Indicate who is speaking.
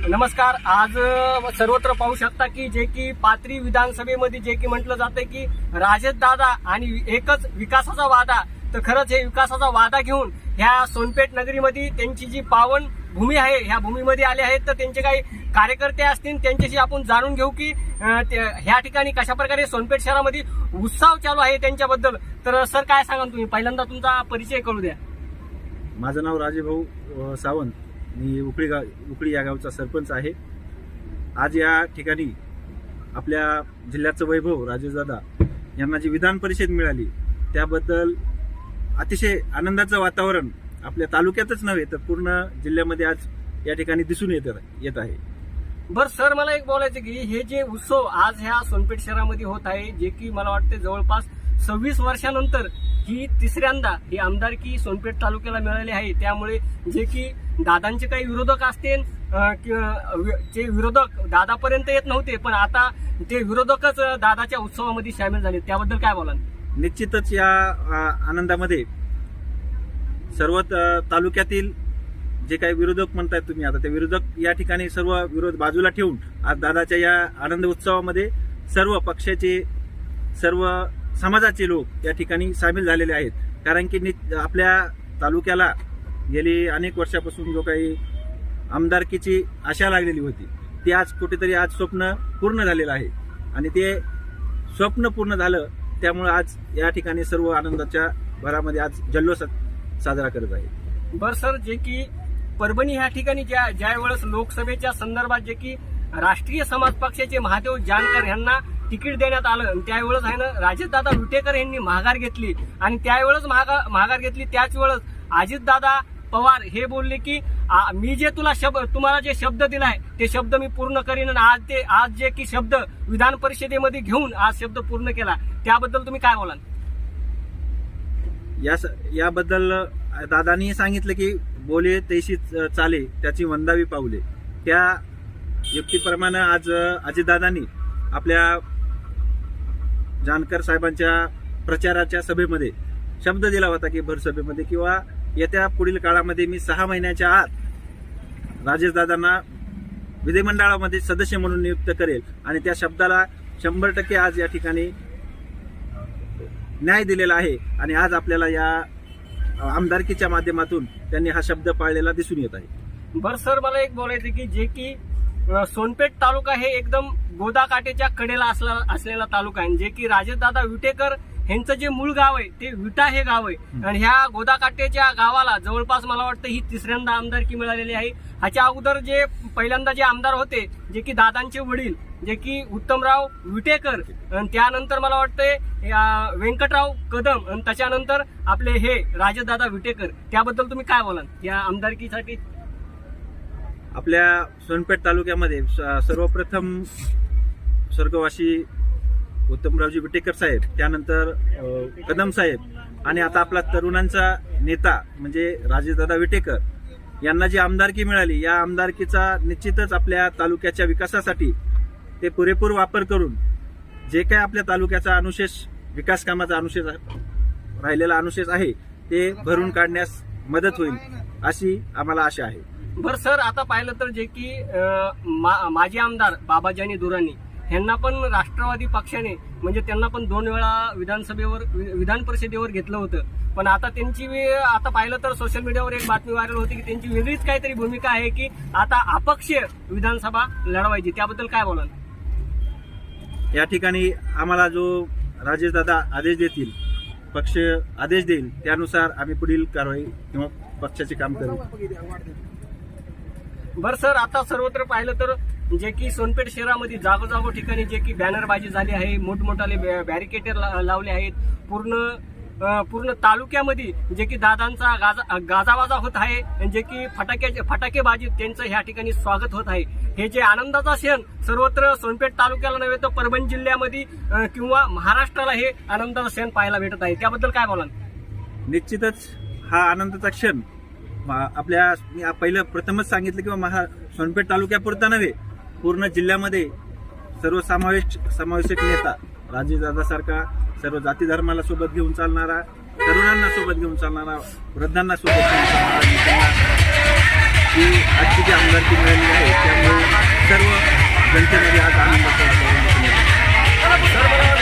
Speaker 1: नमस्कार. आज सर्वत्र पाहू शकता की जे की पाथरी विधानसभेमध्ये जे की म्हटलं जातंय की राजदादा आणि एकच विकासाचा वादा, तर खरंच हे विकासाचा वादा घेऊन ह्या सोनपेठ नगरीमध्ये त्यांची जी पावन भूमी आहे ह्या भूमीमध्ये आले आहेत. तर त्यांचे काही कार्यकर्ते असतील, त्यांच्याशी आपण जाणून घेऊ की ह्या ठिकाणी कशा प्रकारे सोनपेठ शहरामध्ये उत्सव चालू आहे त्यांच्याबद्दल. तर सर काय सांगाल तुम्ही? पहिल्यांदा तुमचा परिचय करू द्या.
Speaker 2: माझं नाव राजेभाऊ सावंत. मी उकळी या गावचा सरपंच आहे. आज या ठिकाणी आपल्या जिल्ह्याचं वैभव राजेदादा यांना जी विधान परिषद मिळाली त्याबद्दल अतिशय आनंदाचं वातावरण आपल्या तालुक्यातच नव्हे तर पूर्ण जिल्ह्यामध्ये आज या ठिकाणी दिसून येत आहे.
Speaker 1: बर सर, मला एक बोलायचं की हे जे उत्सव आज ह्या सोनपेठ शहरामध्ये होत आहे, जे की मला वाटते जवळपास 26 वर्षानंतर ही तिसऱ्यांदा ही आमदारकी सोनपेठ तालुक्याला मिळाली आहे. त्यामुळे जे की दादांचे काही विरोधक असतील, जे विरोधक दादापर्यंत येत नव्हते, पण आता ते विरोधकच दादाच्या उत्सवामध्ये सामील झाले. त्याबद्दल काय बोलाल?
Speaker 2: निश्चितच या आनंदामध्ये सर्व तालुक्यातील जे काही विरोधक म्हणताय तुम्ही, आता ते विरोधक या ठिकाणी सर्व विरोध बाजूला ठेवून आज दादाच्या या आनंद उत्सवामध्ये सर्व पक्षाचे, सर्व समाजाचे लोक या ठिकाणी सामील झालेले आहेत. कारण की आपल्या तालुक्याला गेली अनेक वर्षापासून जो काही आमदारकीची आशा लागलेली होती ती आज कुठेतरी आज स्वप्न पूर्ण झालेलं आहे आणि ते स्वप्न पूर्ण झालं. त्यामुळे आज या ठिकाणी सर्व आनंदाच्या भरामध्ये आज जल्लोष साजरा करत आहे.
Speaker 1: बर सर, जे की परभणी ह्या ठिकाणी ज्या वेळेस लोकसभेच्या संदर्भात जे की राष्ट्रीय समाज पक्षाचे महादेव जानकर यांना तिकीट देण्यात आलं, त्यावेळेस आहे ना राजदादा विटेकर यांनी माघार घेतली आणि त्यावेळेस माघार घेतली त्याच वेळेस अजितदादा पवार हे बोलले की मी जे तुम्हाला जे शब्द दिलाय ते शब्द मी पूर्ण करीन आणि आज जे की शब्द विधान परिषदेमध्ये घेऊन आज शब्द पूर्ण केला. त्याबद्दल तुम्ही काय बोलाल?
Speaker 2: याबद्दल दादांनी सांगितलं की बोले तैशी चाले त्याची वंदावी पावले. त्या युक्तीप्रमाणे आज अजितदादांनी आपल्या जानकर साहेबांच्या प्रचाराच्या सभेमध्ये शब्द दिला होता की भर सभेमध्ये किंवा येत्या पुढील काळामध्ये मी 6 महिन्याच्या आत राजेशदादांना विधिमंडळामध्ये सदस्य म्हणून नियुक्त करेल आणि त्या शब्दाला 100% आज या ठिकाणी न्याय दिलेला आहे आणि आज आपल्याला या आमदारकीच्या माध्यमातून त्यांनी हा शब्द पाळलेला दिसून येत आहे.
Speaker 1: बरं सर, मला एक बोलायचं की जे की सोनपेठ तालुका हे एकदम गोदाकाठेच्या कडेला असलेला तालुका आहे, जे की राजदादा विटेकर यांचं जे मूळ गाव आहे ते विटा हे गाव आहे आणि ह्या गोदाकाठेच्या गावाला जवळपास मला वाटतं ही तिसऱ्यांदा आमदारकी मिळालेली आहे. ह्याच्या अगोदर जे पहिल्यांदा जे आमदार होते जे की दादांचे वडील जे की उत्तमराव विटेकर आणि त्यानंतर मला वाटतंय व्यंकटराव कदम आणि त्याच्यानंतर आपले हे राजदादा विटेकर. त्याबद्दल तुम्ही काय बोलाल या आमदारकीसाठी?
Speaker 2: आपल्या सोनपेठ तालुक्यामध्ये सर्वप्रथम स्वर्गवासी उत्तमरावजी विटेकर साहेब, त्यानंतर कदम साहेब आणि आता आपला तरुणांचा नेता म्हणजे राजेदादा विटेकर यांना जी आमदारकी मिळाली, या आमदारकीचा निश्चितच आपल्या तालुक्याच्या विकासासाठी ते पुरेपूर वापर करून जे काय आपल्या तालुक्याचा अनुशेष, विकास कामाचा अनुशेष राहिलेला अनुशेष आहे ते भरून काढण्यास मदत होईल अशी आम्हाला आशा आहे.
Speaker 1: बरं सर, आता पाहिलं तर जे की माजी आमदार बाबाजानी दुराणी यांना पण राष्ट्रवादी पक्षाने म्हणजे त्यांना पण 2 वेळा विधान परिषदेवर घेतलं होतं, पण आता त्यांची आता पाहिलं तर सोशल मीडियावर एक बातमी व्हायरल होती की त्यांची वेगळीच काहीतरी भूमिका आहे की आता अपक्ष विधानसभा लढवायची. त्याबद्दल काय बोलाल?
Speaker 2: या ठिकाणी आम्हाला जो राजेशदादा आदेश देतील, पक्ष आदेश देईल त्यानुसार आम्ही पुढील कारवाई किंवा पक्षाचे काम करू.
Speaker 1: बरं सर, आता सर्वत्र पाहिलं तर जे की सोनपेठ शहरामध्ये जागोजागो ठिकाणी जे की बॅनरबाजी झाली आहे, मोठमोठाले बॅरिकेड लावले आहेत, पूर्ण तालुक्यामध्ये जे की दादांचा गाजावाजा होत आहे, जे की फटाकेबाजी त्यांचं ह्या ठिकाणी स्वागत होत आहे. हे जे आनंदाचा क्षण सर्वत्र सोनपेठ तालुक्याला नव्हे तर परभणी जिल्ह्यामध्ये किंवा महाराष्ट्राला हे आनंदाचा क्षण पाहायला भेटत आहे. त्याबद्दल काय बोलाल?
Speaker 2: निश्चितच हा आनंदाचा क्षण आपल्या पहिलं प्रथमच सांगितलं किंवा सोनपेठ तालुक्यापुरता नव्हे पूर्ण जिल्ह्यामध्ये समावेशक नेता राजेदादा सारखा सर्व जाती धर्माला सोबत घेऊन चालणारा, तरुणांना सोबत घेऊन चालणारा, वृद्धांना सोबत घेऊन चालणारा, आजची जी आमदारकी मिळाली आहे त्यामुळे सर्व जनतेमध्ये आज आनंदाचं वातावरण दिसून येतं.
Speaker 1: सर, मला